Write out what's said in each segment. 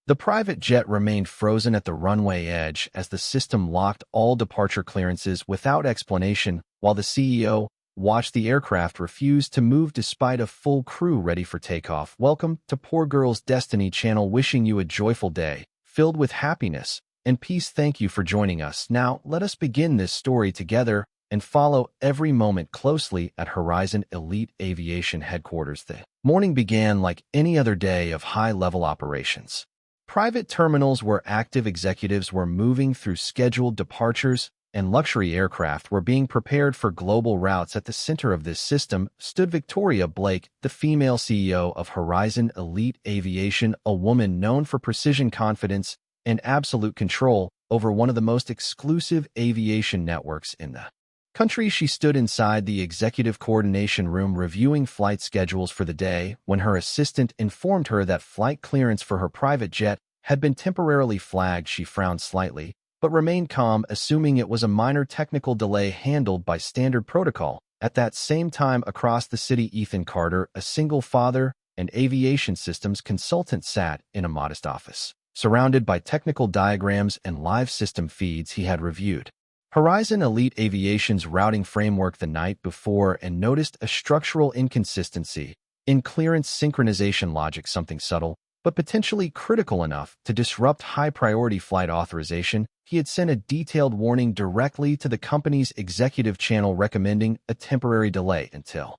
The private jet remained frozen at the runway edge as the system locked all departure clearances without explanation, while the CEO watched the aircraft refuse to move despite a full crew ready for takeoff. Welcome to Poor Girl's Destiny channel, wishing you a joyful day, filled with happiness and peace. Thank you for joining us. Now, let us begin this story together and follow every moment closely at Horizon Elite Aviation headquarters. The morning began like any other day of high-level operations. Private terminals where active executives were moving through scheduled departures and luxury aircraft were being prepared for global routes. At the center of this system stood Victoria Blake, the female CEO of Horizon Elite Aviation, a woman known for precision, confidence, and absolute control over one of the most exclusive aviation networks in the country. She stood inside the executive coordination room reviewing flight schedules for the day when her assistant informed her that flight clearance for her private jet had been temporarily flagged. She frowned slightly, but remained calm, assuming it was a minor technical delay handled by standard protocol. At that same time, across the city, Ethan Carter, a single father and aviation systems consultant, sat in a modest office, surrounded by technical diagrams and live system feeds. He had reviewed Horizon Elite Aviation's routing framework the night before and noticed a structural inconsistency in clearance synchronization logic, something subtle, but potentially critical enough to disrupt high-priority flight authorization. He had sent a detailed warning directly to the company's executive channel recommending a temporary delay until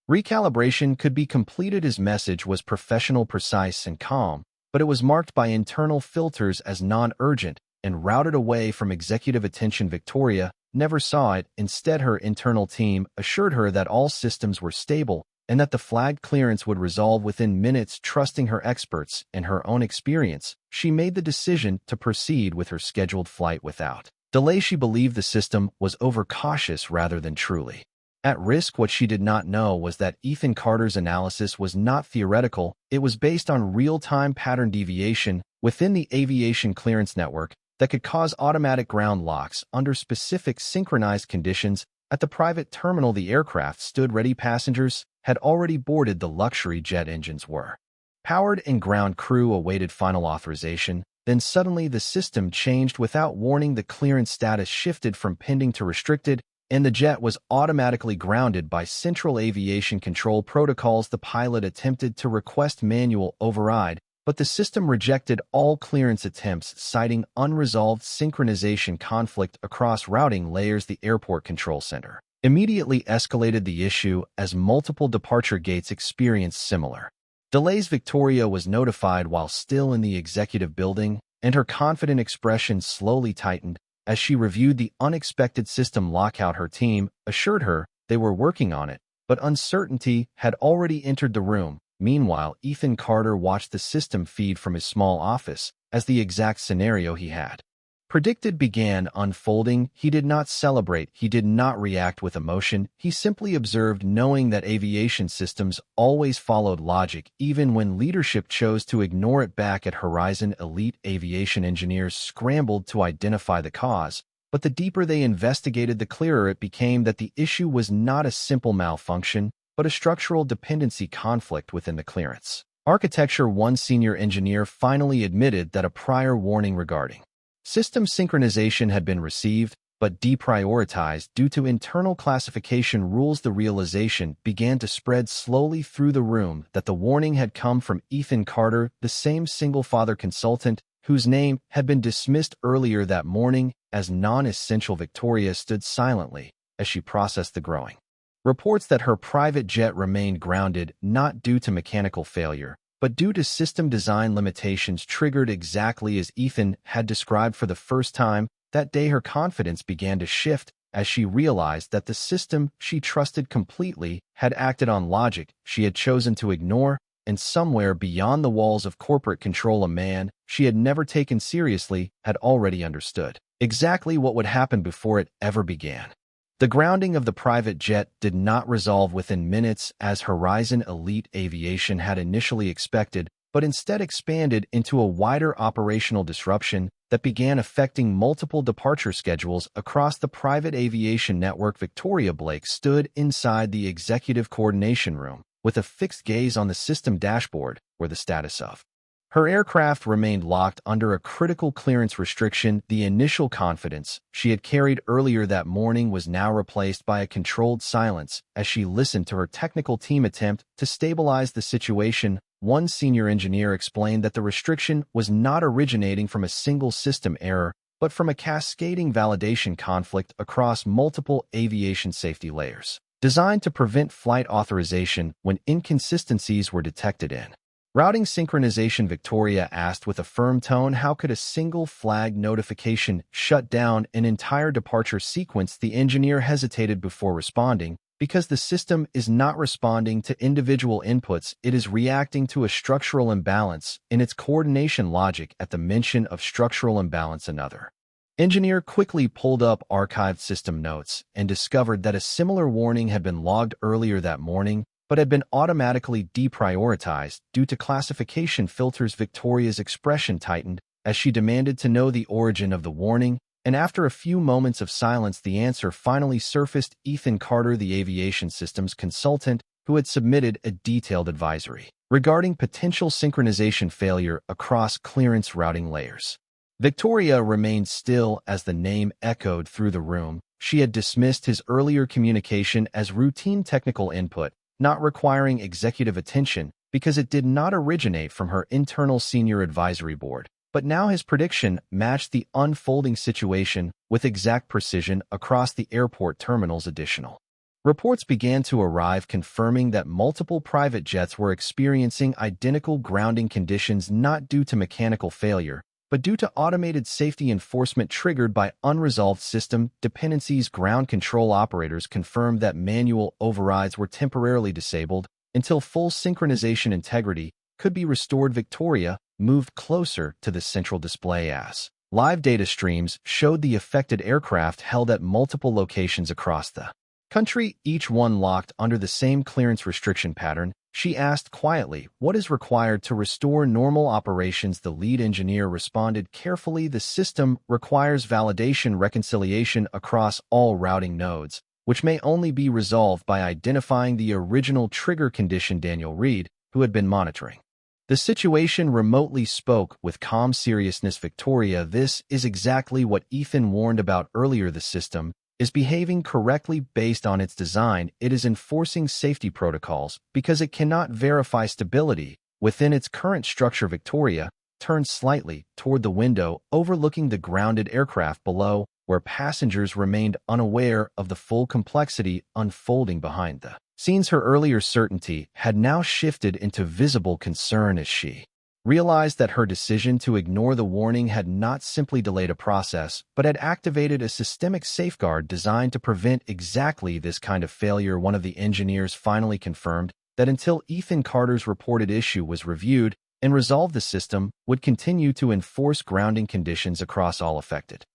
recalibration could be completed. His message was professional, precise, and calm, but it was marked by internal filters as non-urgent and routed away from executive attention. Victoria never saw it. Instead, her internal team assured her that all systems were stable and that the flagged clearance would resolve within minutes. Trusting her experts and her own experience, she made the decision to proceed with her scheduled flight without delay. She believed the system was overcautious rather than truly at risk. What she did not know was that Ethan Carter's analysis was not theoretical. It was based on real-time pattern deviation within the aviation clearance network that could cause automatic ground locks under specific synchronized conditions. At the private terminal, the aircraft stood ready. Passengers had already boarded. The luxury jet engines were powered and ground crew awaited final authorization. Then suddenly the system changed without warning. The clearance status shifted from pending to restricted, and the jet was automatically grounded by Central Aviation Control protocols. The pilot attempted to request manual override, but the system rejected all clearance attempts, citing unresolved synchronization conflict across routing layers. The airport control center immediately escalated the issue as multiple departure gates experienced similar delays. Victoria was notified while still in the executive building, and her confident expression slowly tightened as she reviewed the unexpected system lockout. Her team assured her they were working on it, but uncertainty had already entered the room. Meanwhile, Ethan Carter watched the system feed from his small office as the exact scenario he had predicted began unfolding. He did not celebrate. He did not react with emotion. He simply observed, knowing that aviation systems always followed logic, even when leadership chose to ignore it. Back at Horizon Elite Aviation, engineers scrambled to identify the cause, but the deeper they investigated, the clearer it became that the issue was not a simple malfunction, but a structural dependency conflict within the clearance architecture. One senior engineer finally admitted that a prior warning regarding system synchronization had been received, but deprioritized due to internal classification rules. The realization began to spread slowly through the room that the warning had come from Ethan Carter, the same single-father consultant whose name had been dismissed earlier that morning as non-essential. Victoria stood silently as she processed the growing reports that her private jet remained grounded, not due to mechanical failure, but due to system design limitations triggered exactly as Ethan had described. For the first time that day, her confidence began to shift as she realized that the system she trusted completely had acted on logic she had chosen to ignore, and somewhere beyond the walls of corporate control, a man she had never taken seriously had already understood exactly what would happen before it ever began. The grounding of the private jet did not resolve within minutes as Horizon Elite Aviation had initially expected, but instead expanded into a wider operational disruption that began affecting multiple departure schedules across the private aviation network. Victoria Blake stood inside the executive coordination room with a fixed gaze on the system dashboard, where the status of Her aircraft remained locked under a critical clearance restriction. The initial confidence she had carried earlier that morning was now replaced by a controlled silence as she listened to her technical team attempt to stabilize the situation. One senior engineer explained that the restriction was not originating from a single system error, but from a cascading validation conflict across multiple aviation safety layers, designed to prevent flight authorization when inconsistencies were detected in routing synchronization. Victoria asked with a firm tone, how could a single flag notification shut down an entire departure sequence? The engineer hesitated before responding. Because the system is not responding to individual inputs, it is reacting to a structural imbalance in its coordination logic. At the mention of structural imbalance, another engineer quickly pulled up archived system notes and discovered that a similar warning had been logged earlier that morning, but had been automatically deprioritized due to classification filters. Victoria's expression tightened as she demanded to know the origin of the warning, and after a few moments of silence, the answer finally surfaced. Ethan Carter, the aviation systems consultant who had submitted a detailed advisory regarding potential synchronization failure across clearance routing layers. Victoria remained still as the name echoed through the room. She had dismissed his earlier communication as routine technical input, not requiring executive attention because it did not originate from her internal senior advisory board. But now his prediction matched the unfolding situation with exact precision across the airport terminals. Additional reports began to arrive confirming that multiple private jets were experiencing identical grounding conditions, not due to mechanical failure, but due to automated safety enforcement triggered by unresolved system dependencies. Ground control operators confirmed that manual overrides were temporarily disabled until full synchronization integrity could be restored. Victoria moved closer to the central display as live data streams showed the affected aircraft held at multiple locations across the country, each one locked under the same clearance restriction pattern. She asked quietly, what is required to restore normal operations? The lead engineer responded carefully, the system requires validation reconciliation across all routing nodes, which may only be resolved by identifying the original trigger condition. Daniel Reed, who had been monitoring the situation remotely, spoke with calm seriousness. Victoria, this is exactly what Ethan warned about earlier. The system is behaving correctly based on its design. It is enforcing safety protocols because it cannot verify stability within its current structure. Victoria turned slightly toward the window overlooking the grounded aircraft below, where passengers remained unaware of the full complexity unfolding behind the scenes. Her earlier certainty had now shifted into visible concern as she realized that her decision to ignore the warning had not simply delayed a process, but had activated a systemic safeguard designed to prevent exactly this kind of failure. One of the engineers finally confirmed that until Ethan Carter's reported issue was reviewed and resolved, the system would continue to enforce grounding conditions across all affected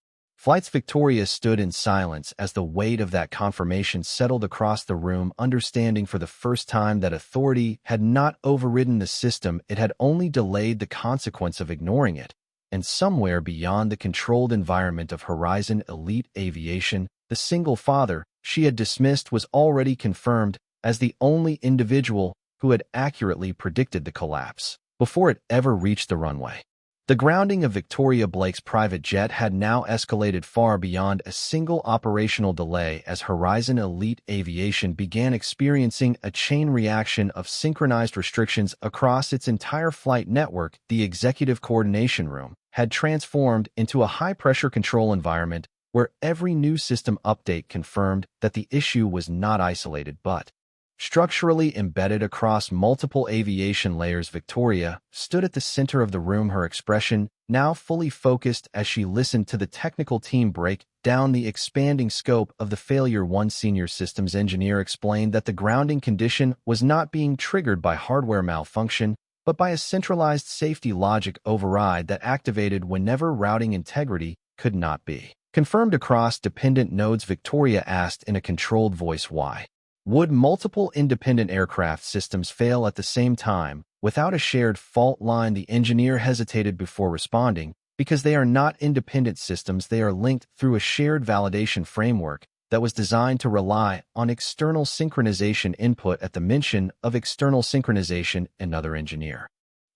flights. Victoria stood in silence as the weight of that confirmation settled across the room, understanding for the first time that authority had not overridden the system, it had only delayed the consequence of ignoring it. And somewhere beyond the controlled environment of Horizon Elite Aviation, the single father she had dismissed was already confirmed as the only individual who had accurately predicted the collapse before it ever reached the runway. The grounding of Victoria Blake's private jet had now escalated far beyond a single operational delay as Horizon Elite Aviation began experiencing a chain reaction of synchronized restrictions across its entire flight network. The executive coordination room had transformed into a high-pressure control environment where every new system update confirmed that the issue was not isolated but structurally embedded across multiple aviation layers. Victoria stood at the center of the room, her expression now fully focused as she listened to the technical team break down the expanding scope of the failure. One senior systems engineer explained that the grounding condition was not being triggered by hardware malfunction, but by a centralized safety logic override that activated whenever routing integrity could not be confirmed across dependent nodes. Victoria asked in a controlled voice, why would multiple independent aircraft systems fail at the same time without a shared fault line? The engineer hesitated before responding. Because they are not independent systems, they are linked through a shared validation framework that was designed to rely on external synchronization input. At the mention of external synchronization, another engineer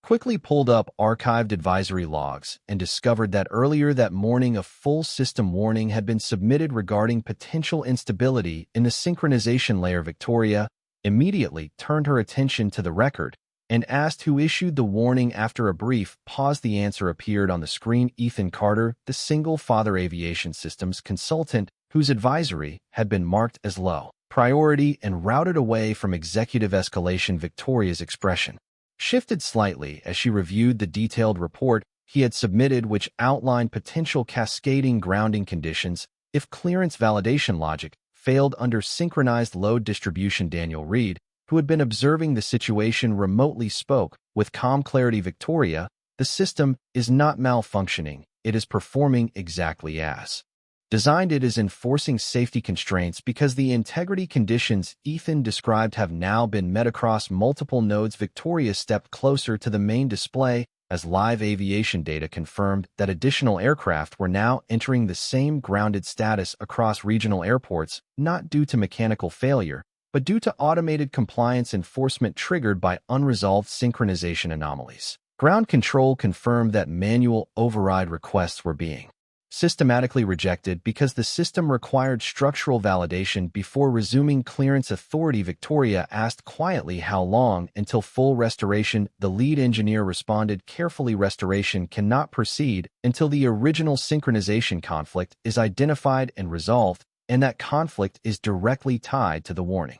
quickly pulled up archived advisory logs and discovered that earlier that morning a full system warning had been submitted regarding potential instability in the synchronization layer. Victoria immediately turned her attention to the record and asked who issued the warning. After a brief pause, the answer appeared on the screen: Ethan Carter, the single-father aviation systems consultant whose advisory had been marked as low priority and routed away from executive escalation. Victoria's expression shifted slightly as she reviewed the detailed report he had submitted, which outlined potential cascading grounding conditions if clearance validation logic failed under synchronized load distribution. Daniel Reed, who had been observing the situation remotely, spoke with calm clarity. Victoria, the system is not malfunctioning. It is performing exactly as designed. It is enforcing safety constraints because the integrity conditions Ethan described have now been met across multiple nodes. Victoria stepped closer to the main display as live aviation data confirmed that additional aircraft were now entering the same grounded status across regional airports, not due to mechanical failure, but due to automated compliance enforcement triggered by unresolved synchronization anomalies. Ground control confirmed that manual override requests were being systematically rejected because the system required structural validation before resuming clearance. Authority. Victoria asked quietly how long until full restoration. The lead engineer responded carefully: restoration cannot proceed until the original synchronization conflict is identified and resolved, and that conflict is directly tied to the warning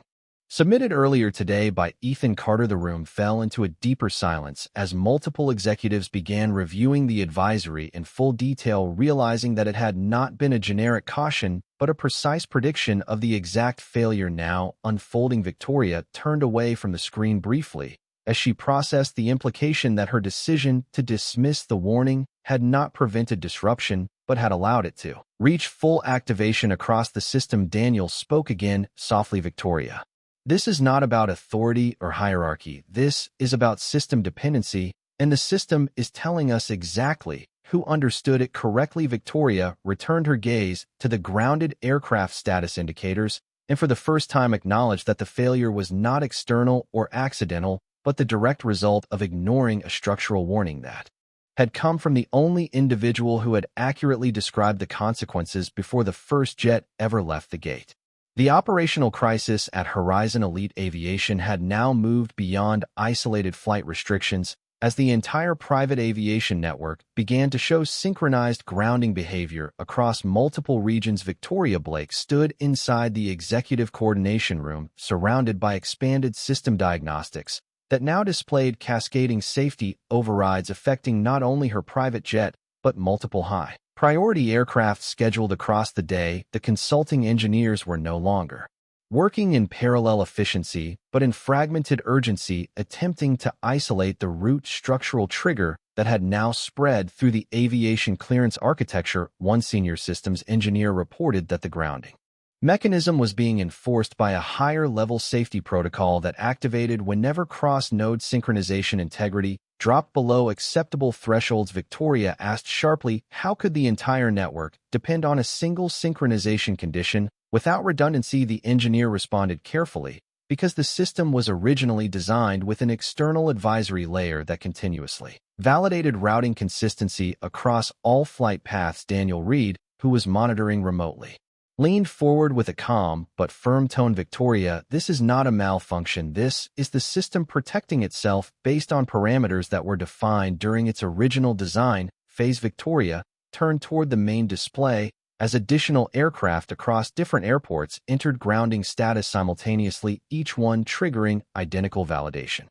submitted earlier today by Ethan Carter. The room fell into a deeper silence as multiple executives began reviewing the advisory in full detail, realizing that it had not been a generic caution, but a precise prediction of the exact failure now unfolding. Victoria turned away from the screen briefly as she processed the implication that her decision to dismiss the warning had not prevented disruption, but had allowed it to reach full activation across the system. Daniel spoke again, softly: Victoria, this is not about authority or hierarchy. This is about system dependency, and the system is telling us exactly who understood it correctly. Victoria returned her gaze to the grounded aircraft status indicators and for the first time acknowledged that the failure was not external or accidental, but the direct result of ignoring a structural warning that had come from the only individual who had accurately described the consequences before the first jet ever left the gate. The operational crisis at Horizon Elite Aviation had now moved beyond isolated flight restrictions as the entire private aviation network began to show synchronized grounding behavior across multiple regions. Victoria Blake stood inside the executive coordination room, surrounded by expanded system diagnostics that now displayed cascading safety overrides affecting not only her private jet, but multiple high-priority aircraft scheduled across the day. The consulting engineers were no longer working in parallel efficiency, but in fragmented urgency, attempting to isolate the root structural trigger that had now spread through the aviation clearance architecture. One senior systems engineer reported that the grounding mechanism was being enforced by a higher-level safety protocol that activated whenever cross-node synchronization integrity dropped below acceptable thresholds. Victoria asked sharply, how could the entire network depend on a single synchronization condition without redundancy? The engineer responded carefully, because the system was originally designed with an external advisory layer that continuously validated routing consistency across all flight paths. Daniel Reed, who was monitoring remotely, leaned forward with a calm but firm tone. Victoria, this is not a malfunction. This is the system protecting itself based on parameters that were defined during its original design phase. Victoria turned toward the main display as additional aircraft across different airports entered grounding status simultaneously, each one triggering identical validation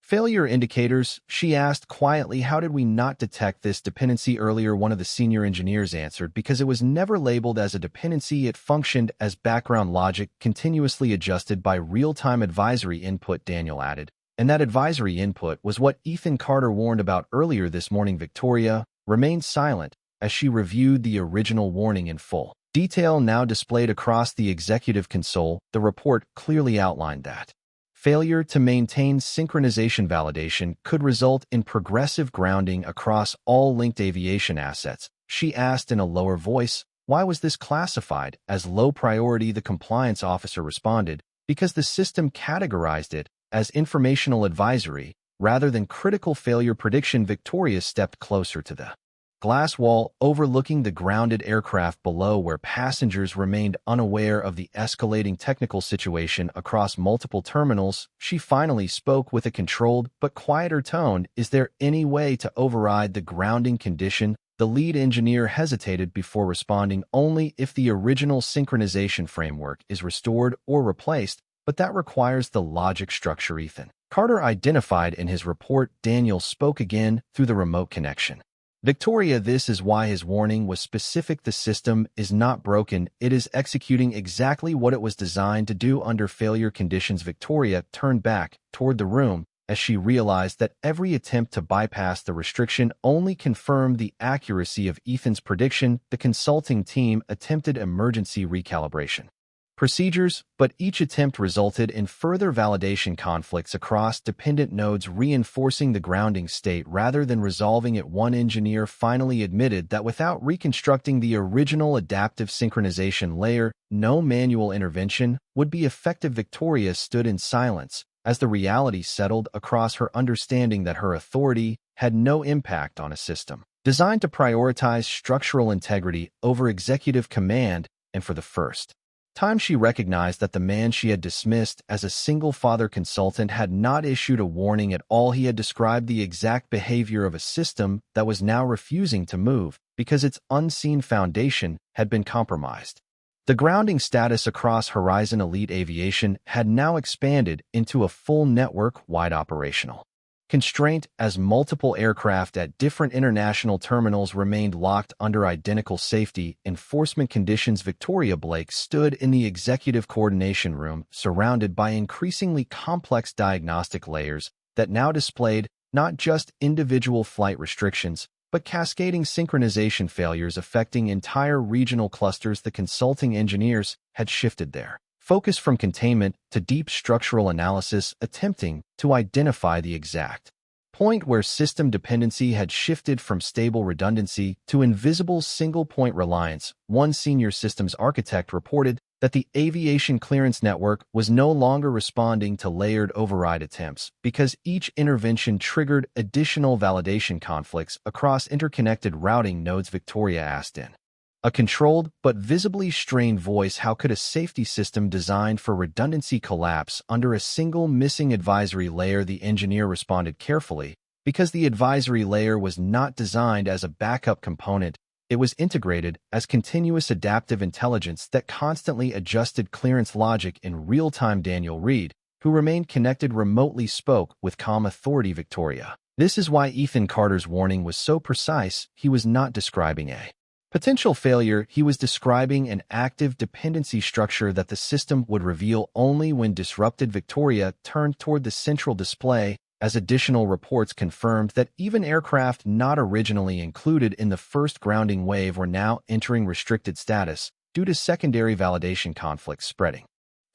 failure indicators. She asked quietly, how did we not detect this dependency earlier? One of the senior engineers answered, because it was never labeled as a dependency. It functioned as background logic, continuously adjusted by real-time advisory input. Daniel added, and that advisory input was what Ethan Carter warned about earlier this morning. Victoria remained silent as she reviewed the original warning in full detail, now displayed across the executive console. The report clearly outlined that failure to maintain synchronization validation could result in progressive grounding across all linked aviation assets. She asked in a lower voice, why was this classified as low priority? The compliance officer responded, because the system categorized it as informational advisory Rather than critical failure prediction, Victoria stepped closer to the glass wall overlooking the grounded aircraft below, where passengers remained unaware of the escalating technical situation across multiple terminals. She finally spoke with a controlled but quieter tone. "Is there any way to override the grounding condition?" The lead engineer hesitated before responding. "Only if the original synchronization framework is restored or replaced, but that requires the logic structure Ethan Carter identified in his report." Daniel spoke again through the remote connection. "Victoria, this is why his warning was specific. The system is not broken. It is executing exactly what it was designed to do under failure conditions." Victoria turned back toward the room as she realized that every attempt to bypass the restriction only confirmed the accuracy of Ethan's prediction. The consulting team attempted emergency recalibration procedures, but each attempt resulted in further validation conflicts across dependent nodes, reinforcing the grounding state rather than resolving it. One engineer finally admitted that without reconstructing the original adaptive synchronization layer, no manual intervention would be effective. Victoria stood in silence as the reality settled across her, understanding that her authority had no impact on a system designed to prioritize structural integrity over executive command. And for the first time, she recognized that the man she had dismissed as a single-father consultant had not issued a warning at all. He had described the exact behavior of a system that was now refusing to move because its unseen foundation had been compromised. The grounding status across Horizon Elite Aviation had now expanded into a full network-wide operational constraint as multiple aircraft at different international terminals remained locked under identical safety enforcement conditions. Victoria Blake stood in the executive coordination room, surrounded by increasingly complex diagnostic layers that now displayed not just individual flight restrictions, but cascading synchronization failures affecting entire regional clusters. The consulting engineers had shifted their focus from containment to deep structural analysis, attempting to identify the exact point where system dependency had shifted from stable redundancy to invisible single-point reliance. One senior systems architect reported that the aviation clearance network was no longer responding to layered override attempts because each intervention triggered additional validation conflicts across interconnected routing nodes. Victoria asked in a controlled but visibly strained voice, "How could a safety system designed for redundancy collapse under a single missing advisory layer?" The engineer responded carefully, "Because the advisory layer was not designed as a backup component. It was integrated as continuous adaptive intelligence that constantly adjusted clearance logic in real time." Daniel Reed, who remained connected remotely, spoke with calm authority. "Victoria, this is why Ethan Carter's warning was so precise. He was not describing a potential failure. He was describing an active dependency structure that the system would reveal only when disrupted." Victoria turned toward the central display as additional reports confirmed that even aircraft not originally included in the first grounding wave were now entering restricted status due to secondary validation conflicts spreading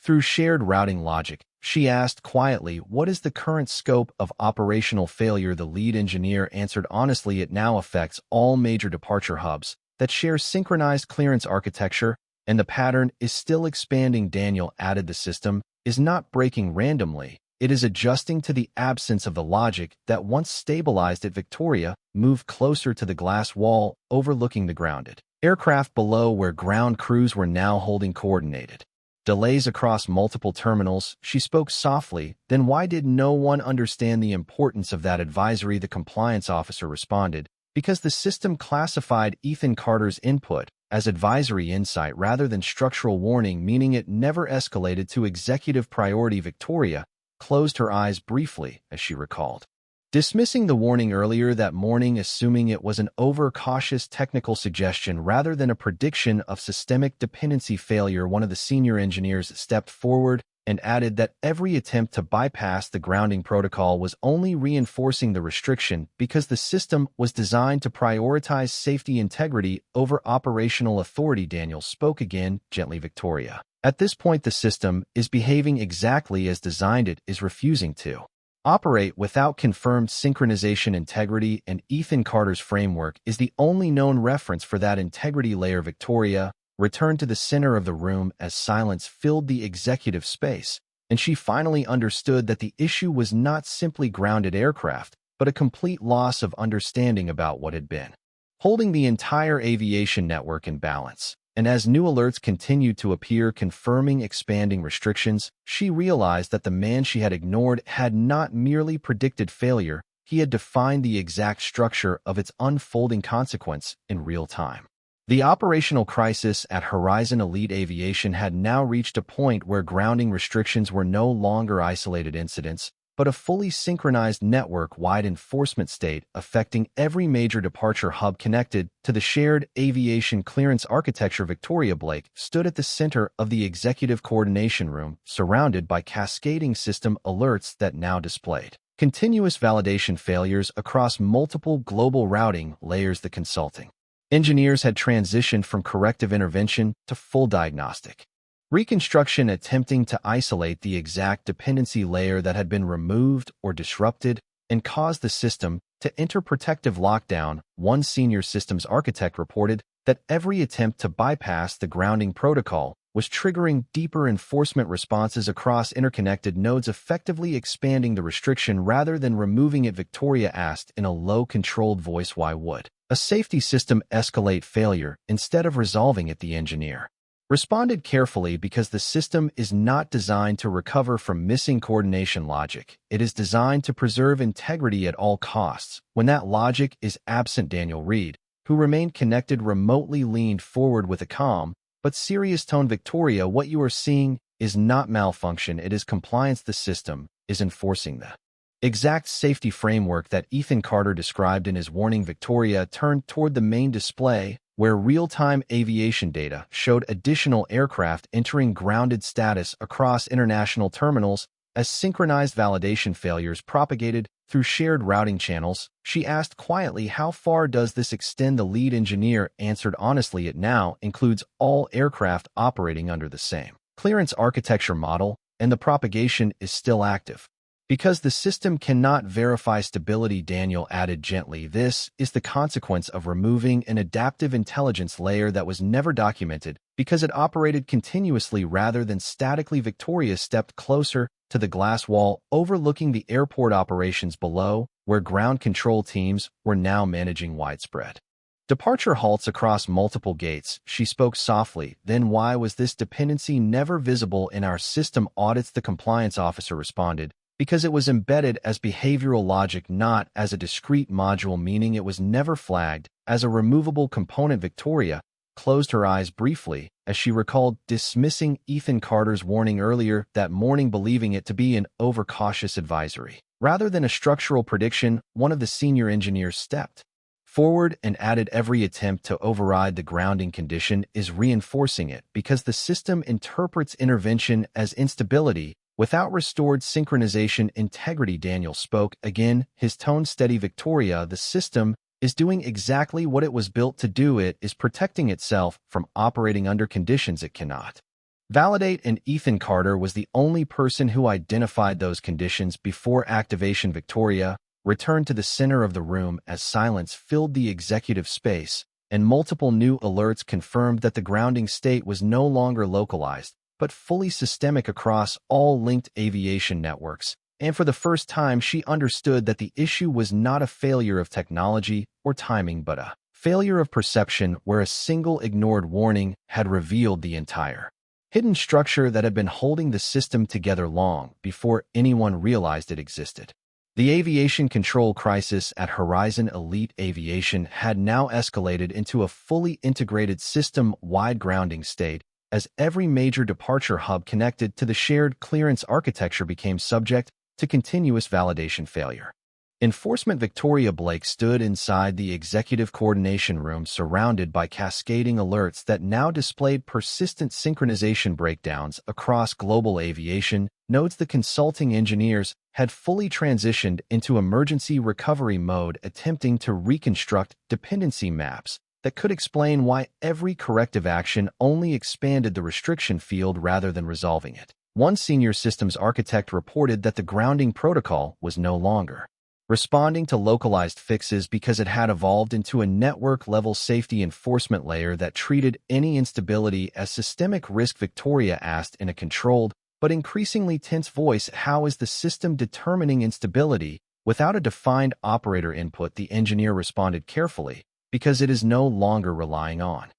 through shared routing logic. She asked quietly, "What is the current scope of operational failure?" The lead engineer answered honestly, "It now affects all major departure hubs that share synchronized clearance architecture, and the pattern is still expanding." Daniel added, "The system is not breaking randomly. It is adjusting to the absence of the logic that once stabilized it." Victoria moved closer to the glass wall overlooking the grounded aircraft below, where ground crews were now holding coordinated delays across multiple terminals. She spoke softly, "Then why did no one understand the importance of that advisory?" The compliance officer responded, "Because the system classified Ethan Carter's input as advisory insight rather than structural warning, meaning it never escalated to executive priority." Victoria closed her eyes briefly as she recalled dismissing the warning earlier that morning, assuming it was an overcautious technical suggestion rather than a prediction of systemic dependency failure. One of the senior engineers stepped forward and added that every attempt to bypass the grounding protocol was only reinforcing the restriction because the system was designed to prioritize safety integrity over operational authority. Daniel spoke again, gently, "Victoria, at this point the system is behaving exactly as designed. It is refusing to operate without confirmed synchronization integrity, and Ethan Carter's framework is the only known reference for that integrity layer." Victoria returned to the center of the room as silence filled the executive space, and she finally understood that the issue was not simply grounded aircraft, but a complete loss of understanding about what had been holding the entire aviation network in balance. And as new alerts continued to appear confirming expanding restrictions, she realized that the man she had ignored had not merely predicted failure, he had defined the exact structure of its unfolding consequence in real time. The operational crisis at Horizon Elite Aviation had now reached a point where grounding restrictions were no longer isolated incidents, but a fully synchronized network-wide enforcement state affecting every major departure hub connected to the shared aviation clearance architecture. Victoria Blake stood at the center of the executive coordination room, surrounded by cascading system alerts that now displayed continuous validation failures across multiple global routing layers. The consulting engineers had transitioned from corrective intervention to full diagnostic reconstruction, attempting to isolate the exact dependency layer that had been removed or disrupted and caused the system to enter protective lockdown. One senior systems architect reported that every attempt to bypass the grounding protocol was triggering deeper enforcement responses across interconnected nodes, effectively expanding the restriction rather than removing it. Victoria asked in a low, controlled voice, why would a safety system escalate failure instead of resolving it? The engineer responded carefully, because the system is not designed to recover from missing coordination logic. It is designed to preserve integrity at all costs. When that logic is absent, Daniel Reed, who remained connected remotely, leaned forward with a calm but serious tone. Victoria, what you are seeing is not malfunction, it is compliance. The system is enforcing the exact safety framework that Ethan Carter described in his warning. Victoria turned toward the main display, where real-time aviation data showed additional aircraft entering grounded status across international terminals as synchronized validation failures propagated through shared routing channels. She asked quietly, how far does this extend? The lead engineer answered honestly, it now includes all aircraft operating under the same clearance architecture model, and the propagation is still active because the system cannot verify stability. Daniel added gently, this is the consequence of removing an adaptive intelligence layer that was never documented because it operated continuously rather than statically. Victoria stepped closer to the glass wall overlooking the airport operations below, where ground control teams were now managing widespread departure halts across multiple gates. She spoke softly, then why was this dependency never visible in our system audits? The compliance officer responded, because it was embedded as behavioral logic, not as a discrete module, meaning it was never flagged as a removable component. Victoria closed her eyes briefly as she recalled dismissing Ethan Carter's warning earlier that morning, believing it to be an overcautious advisory rather than a structural prediction. One of the senior engineers stepped forward and added, every attempt to override the grounding condition is reinforcing it because the system interprets intervention as instability without restored synchronization integrity. Daniel spoke again, his tone steady. Victoria, the system is doing exactly what it was built to do. It is protecting itself from operating under conditions it cannot validate, and Ethan Carter was the only person who identified those conditions before activation. Victoria returned to the center of the room as silence filled the executive space, and multiple new alerts confirmed that the grounding state was no longer localized, but fully systemic across all linked aviation networks. And for the first time, she understood that the issue was not a failure of technology or timing, but a failure of perception, where a single ignored warning had revealed the entire hidden structure that had been holding the system together long before anyone realized it existed. The aviation control crisis at Horizon Elite Aviation had now escalated into a fully integrated system-wide grounding state, as every major departure hub connected to the shared clearance architecture became subject to continuous validation failure. Enforcement. Victoria Blake stood inside the executive coordination room, surrounded by cascading alerts that now displayed persistent synchronization breakdowns across global aviation nodes. The consulting engineers had fully transitioned into emergency recovery mode, attempting to reconstruct dependency maps that could explain why every corrective action only expanded the restriction field rather than resolving it. One senior systems architect reported that the grounding protocol was no longer responding to localized fixes because it had evolved into a network-level safety enforcement layer that treated any instability as systemic risk. Victoria asked in a controlled but increasingly tense voice. How is the system determining instability? Without a defined operator input, the engineer responded carefully, because it is no longer relying on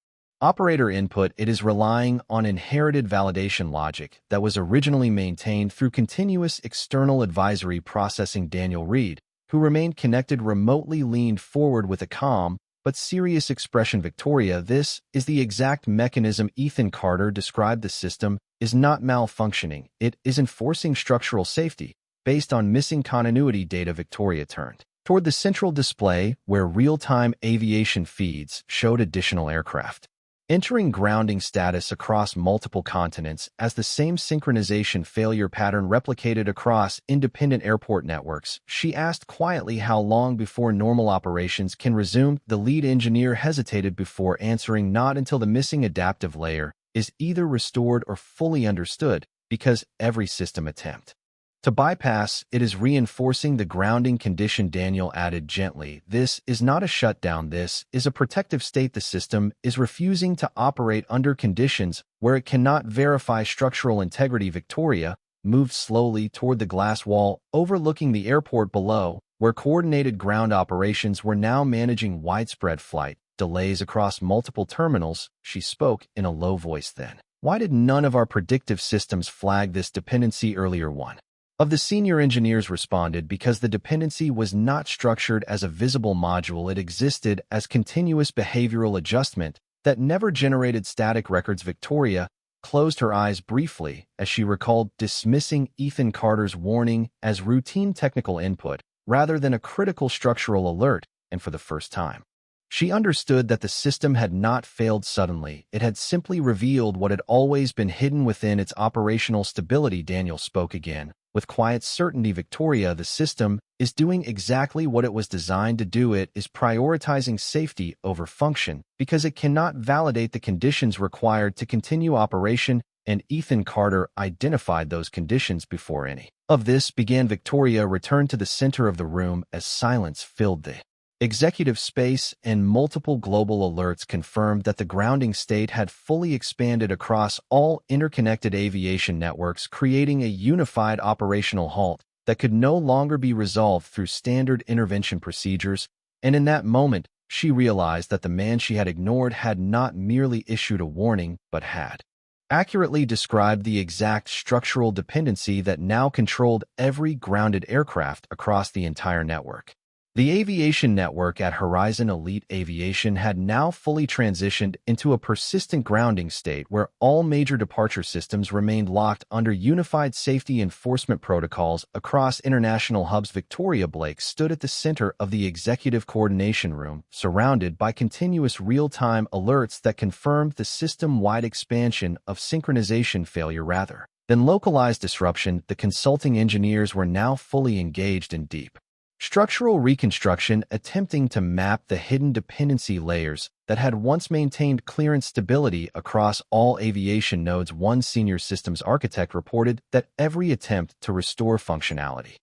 operator input, it is relying on inherited validation logic that was originally maintained through continuous external advisory processing. Daniel Reed, who remained connected remotely, leaned forward with a calm but serious expression. Victoria, this is the exact mechanism Ethan Carter described. The system is not malfunctioning, it is enforcing structural safety based on missing continuity data. Victoria turned toward the central display where real-time aviation feeds showed additional aircraft entering grounding status across multiple continents as the same synchronization failure pattern replicated across independent airport networks. She asked quietly how long before normal operations can resume. The lead engineer hesitated before answering, not until the missing adaptive layer is either restored or fully understood, because every system attempt to bypass it is reinforcing the grounding condition. Daniel added gently, this is not a shutdown, this is a protective state. The system is refusing to operate under conditions where it cannot verify structural integrity. Victoria moved slowly toward the glass wall overlooking the airport below, where coordinated ground operations were now managing widespread flight delays across multiple terminals. She spoke in a low voice then. Why did none of our predictive systems flag this dependency earlier? One of the senior engineers responded, because the dependency was not structured as a visible module, it existed as continuous behavioral adjustment that never generated static records. Victoria closed her eyes briefly as she recalled dismissing Ethan Carter's warning as routine technical input rather than a critical structural alert, and for the first time, she understood that the system had not failed suddenly. It had simply revealed what had always been hidden within its operational stability. Daniel spoke again with quiet certainty. Victoria, the system is doing exactly what it was designed to do. It is prioritizing safety over function because it cannot validate the conditions required to continue operation, and Ethan Carter identified those conditions before any of this began. Victoria returned to the center of the room as silence filled the executive space, and multiple global alerts confirmed that the grounding state had fully expanded across all interconnected aviation networks, creating a unified operational halt that could no longer be resolved through standard intervention procedures. And in that moment, she realized that the man she had ignored had not merely issued a warning, but had accurately described the exact structural dependency that now controlled every grounded aircraft across the entire network. The aviation network at Horizon Elite Aviation had now fully transitioned into a persistent grounding state where all major departure systems remained locked under unified safety enforcement protocols across international hubs. Victoria Blake stood at the center of the executive coordination room, surrounded by continuous real-time alerts that confirmed the system-wide expansion of synchronization failure rather than localized disruption. The consulting engineers were now fully engaged in deep structural reconstruction, attempting to map the hidden dependency layers that had once maintained clearance stability across all aviation nodes. One senior systems architect reported that every attempt to restore functionality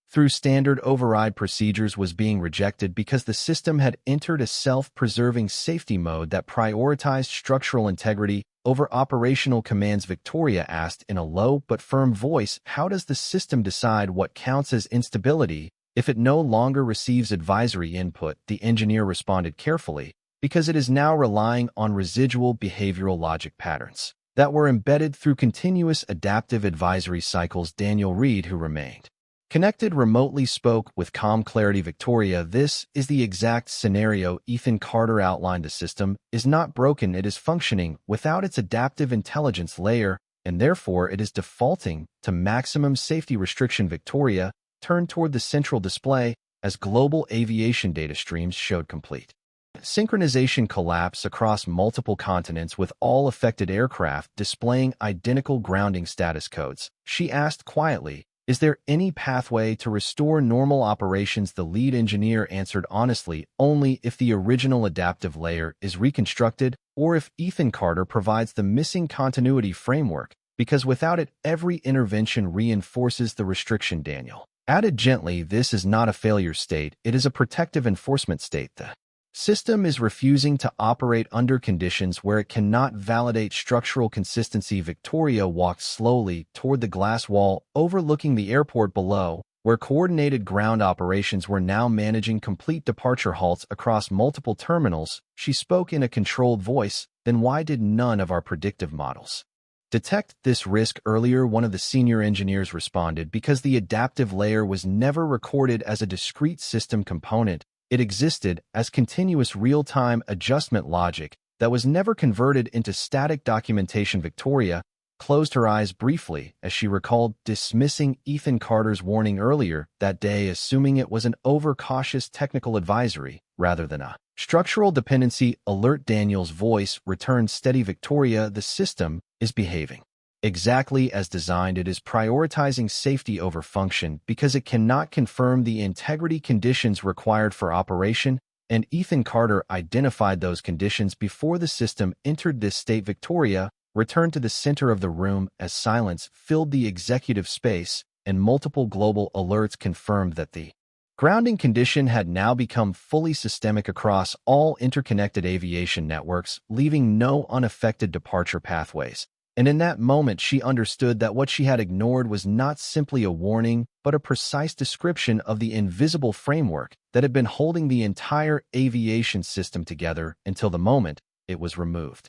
through standard override procedures was being rejected because the system had entered a self-preserving safety mode that prioritized structural integrity over operational commands. Victoria asked in a low but firm voice, how does the system decide what counts as instability if it no longer receives advisory input? The engineer responded carefully, because it is now relying on residual behavioral logic patterns that were embedded through continuous adaptive advisory cycles. Daniel Reed, who remained connected remotely, spoke with calm clarity. Victoria, this is the exact scenario Ethan Carter outlined. The system is not broken, it is functioning without its adaptive intelligence layer, and therefore it is defaulting to maximum safety restriction. Victoria turned toward the central display as global aviation data streams showed complete synchronization collapse across multiple continents, with all affected aircraft displaying identical grounding status codes. She asked quietly, is there any pathway to restore normal operations? The lead engineer answered honestly, only if the original adaptive layer is reconstructed or if Ethan Carter provides the missing continuity framework, because without it, every intervention reinforces the restriction. Daniel added gently, this is not a failure state, it is a protective enforcement state. The System is refusing to operate under conditions where it cannot validate structural consistency. Victoria walked slowly toward the glass wall overlooking the airport below, where coordinated ground operations were now managing complete departure halts across multiple terminals. She spoke in a controlled voice. Then why did none of our predictive models detect this risk earlier? One of the senior engineers responded. Because the adaptive layer was never recorded as a discrete system component. It existed as continuous real-time adjustment logic that was never converted into static documentation. Victoria closed her eyes briefly as she recalled dismissing Ethan Carter's warning earlier that day, assuming it was an overcautious technical advisory rather than a structural dependency alert. Daniel's voice returned steady. Victoria, the system is behaving exactly as designed. It is prioritizing safety over function because it cannot confirm the integrity conditions required for operation, and Ethan Carter identified those conditions before the system entered this state. Victoria returned to the center of the room as silence filled the executive space, and multiple global alerts confirmed that the grounding condition had now become fully systemic across all interconnected aviation networks, leaving no unaffected departure pathways. And in that moment, she understood that what she had ignored was not simply a warning, but a precise description of the invisible framework that had been holding the entire aviation system together until the moment it was removed.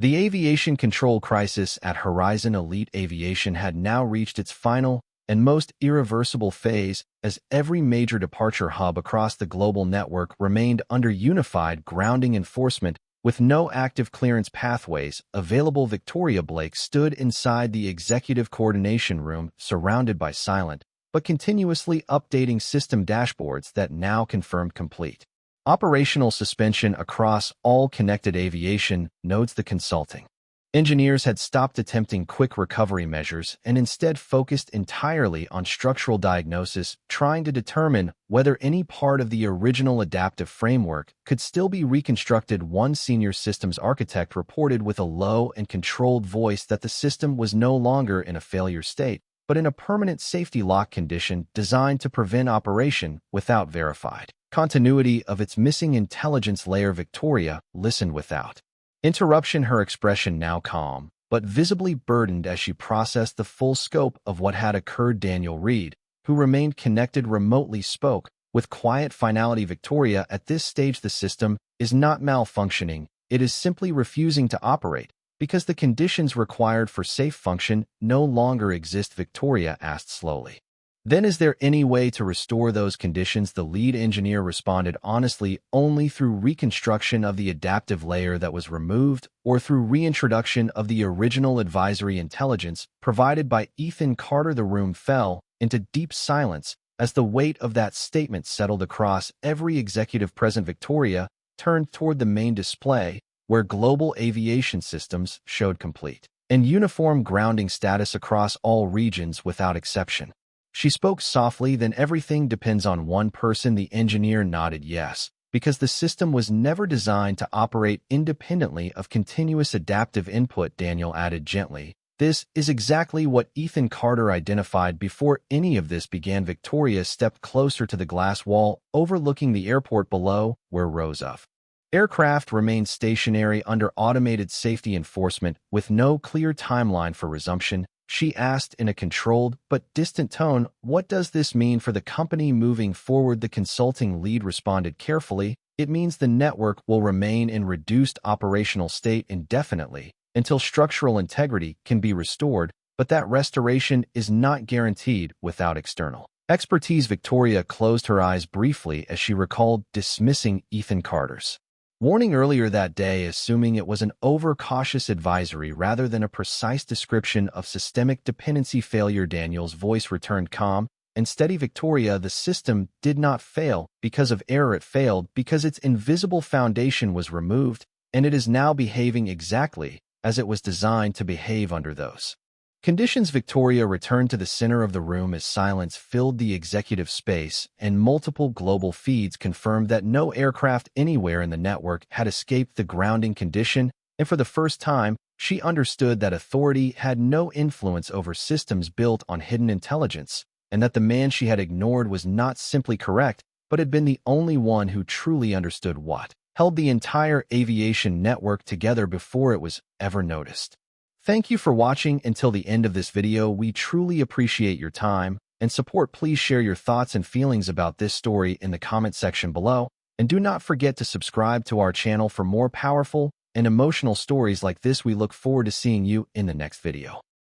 The aviation control crisis at Horizon Elite Aviation had now reached its final and most irreversible phase, as every major departure hub across the global network remained under unified grounding enforcement with no active clearance pathways available. Victoria Blake stood inside the executive coordination room, surrounded by silent but continuously updating system dashboards that now confirmed complete operational suspension across all connected aviation nodes. The consulting engineers had stopped attempting quick recovery measures and instead focused entirely on structural diagnosis, trying to determine whether any part of the original adaptive framework could still be reconstructed. One senior systems architect reported with a low and controlled voice that the system was no longer in a failure state, but in a permanent safety lock condition designed to prevent operation without verified continuity of its missing intelligence layer. Victoria listened without interruption, her expression now calm, but visibly burdened as she processed the full scope of what had occurred. Daniel Reed, who remained connected remotely, spoke with quiet finality. Victoria, at this stage the system is not malfunctioning, it is simply refusing to operate, because the conditions required for safe function no longer exist. Victoria asked slowly. Then is there any way to restore those conditions? The lead engineer responded honestly, only through reconstruction of the adaptive layer that was removed or through reintroduction of the original advisory intelligence provided by Ethan Carter. The room fell into deep silence as the weight of that statement settled across every executive present. Victoria turned toward the main display, where global aviation systems showed complete and uniform grounding status across all regions without exception. She spoke softly. Then everything depends on one person. The engineer nodded yes, because the system was never designed to operate independently of continuous adaptive input. Daniel added gently, this is exactly what Ethan Carter identified before any of this began. Victoria stepped closer to the glass wall overlooking the airport below, where rows of aircraft remained stationary under automated safety enforcement with no clear timeline for resumption. She asked in a controlled but distant tone, what does this mean for the company moving forward? The consulting lead responded carefully, it means the network will remain in reduced operational state indefinitely until structural integrity can be restored, but that restoration is not guaranteed without external expertise. Victoria closed her eyes briefly as she recalled dismissing Ethan Carter's warning earlier that day, assuming it was an overcautious advisory rather than a precise description of systemic dependency failure. Daniel's voice returned calm and steady. Victoria, the system did not fail because of error. It failed because its invisible foundation was removed, and it is now behaving exactly as it was designed to behave under those conditions. Victoria returned to the center of the room as silence filled the executive space, and multiple global feeds confirmed that no aircraft anywhere in the network had escaped the grounding condition, and for the first time, she understood that authority had no influence over systems built on hidden intelligence, and that the man she had ignored was not simply correct, but had been the only one who truly understood what held the entire aviation network together before it was ever noticed. Thank you for watching until the end of this video. We truly appreciate your time and support. Please share your thoughts and feelings about this story in the comment section below, and do not forget to subscribe to our channel for more powerful and emotional stories like this. We look forward to seeing you in the next video.